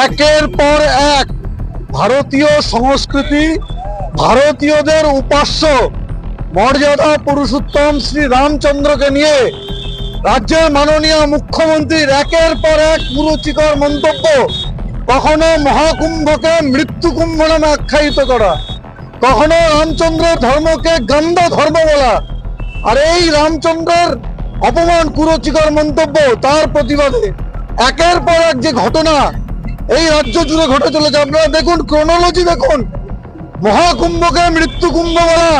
একের পর এক ভারতীয় সংস্কৃতি, ভারতীয়দের উপাস্য মর্যাদা পুরুষোত্তম শ্রী রামচন্দ্রকে নিয়ে রাজ্যের মাননীয় মুখ্যমন্ত্রীর একের পর এক কুরুচিকর মন্তব্য, কখনো মহাকুম্ভকে মৃত্যুকুম্ভ নামে আখ্যায়িত করা, কখনো রামচন্দ্রের ধর্মকে গান্ধা ধর্ম বলা, আর এই রামচন্দ্রের অপমান কুরুচিকর মন্তব্য, তার প্রতিবাদে একের পর এক যে ঘটনা এই রাজ্য জুড়ে ঘটে চলেছে। আপনারা দেখুন, ক্রোনোলজি দেখুন। মহাকুম্ভকে মৃত্যুকুম্ভ বলা,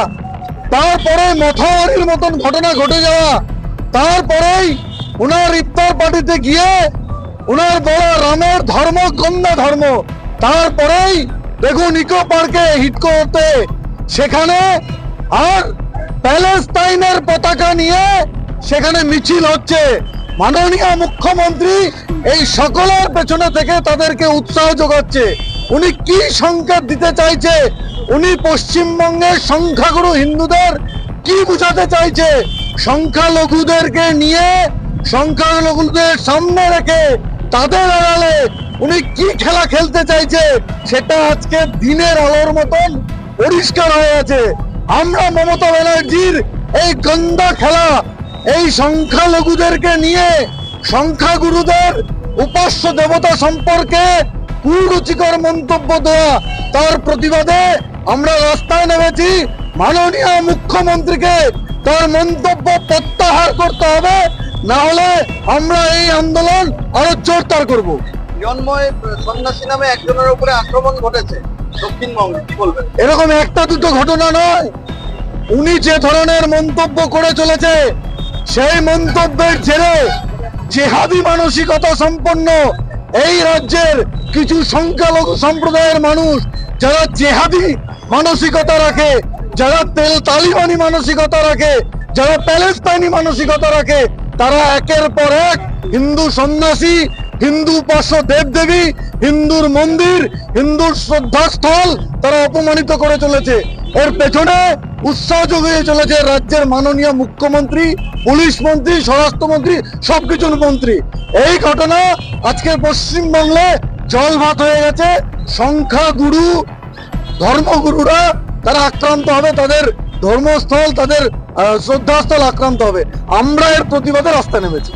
তারপরে মথাবাড়ির মতন ঘটনা ঘটে যাওয়া, তারপরেই ওনার ইফতার পার্টিতে গিয়ে ওনার বলা রামের ধর্ম গন্ধা ধর্ম, তারপরেই দেখুন ইকো পার্কে হিটকো হতে সেখানে আর প্যালেস্তাইনের পতাকা নিয়ে সেখানে মিছিল হচ্ছে। মাননীয় মুখ্যমন্ত্রী এই সকলের পেছনে থেকে তাদেরকে উৎসাহ যোগাচ্ছে। উনি কি সংকেত দিতে চাইছে? উনি পশ্চিমবঙ্গের সংখ্যাগুরু হিন্দুদের কি বুঝাতে চাইছে? সংখ্যালঘুদেরকে নিয়ে, সংখ্যালঘুদের সামনে রেখে তাদের আড়ালে উনি কি খেলা খেলতে চাইছে সেটা আজকে দিনের আলোর মতন পরিষ্কার হয়ে আছে। আমরা মমতা ব্যানার্জির এই গন্দা খেলা, এই সংখ্যালঘুদেরকে নিয়ে সংখ্যাগুরুদের উপাস্য দেবতা সম্পর্কে কুরুচিকর মন্তব্য দেওয়া, তার প্রতিবাদে আমরা রাস্তায় নেমেছি। মাননীয় মুখ্যমন্ত্রীকে তার মন্তব্য প্রত্যাহার করতে হবে, না হলে আমরা এই আন্দোলন আরো জোরদার করব। জন্ময় সন্ন্যাসী নামে একজনের উপরে আক্রমণ ঘটেছে দক্ষিণবঙ্গে, কি বলবেন? এরকম একটা দুটো ঘটনা নয়, উনি যে ধরনের মন্তব্য করে চলেছে সেই মন্তব্যের জেরে জেহাদি মানসিকতা সম্পন্ন এই রাজ্যের কিছু সংখ্যালঘু সম্প্রদায়ের মানুষ, যারা জেহাদি মানসিকতা রাখে, যারা তালিবানি মানসিকতা রাখে, যারা প্যালেস্তাইনি মানসিকতা রাখে, তারা একের পর এক হিন্দু সন্ন্যাসী, হিন্দু উপাস্য দেবদেবী, হিন্দুর মন্দির, হিন্দুর শ্রদ্ধাস্থল তারা অপমানিত করে চলেছে। এর পেছনে উৎসাহ জুগিয়ে চলেছে রাজ্যের মাননীয় মুখ্যমন্ত্রী, পুলিশ মন্ত্রী, স্বরাষ্ট্রমন্ত্রী, সবকিছুর মন্ত্রী। এই ঘটনা আজকে পশ্চিমবঙ্গে জল ভাত হয়ে গেছে। সংখ্যাগুরু, ধর্মগুরুরা তারা আক্রান্ত হবে, তাদের ধর্মস্থল, তাদের শ্রদ্ধাস্থল আক্রান্ত হবে। আমরা এর প্রতিবাদে রাস্তায় নেমেছি।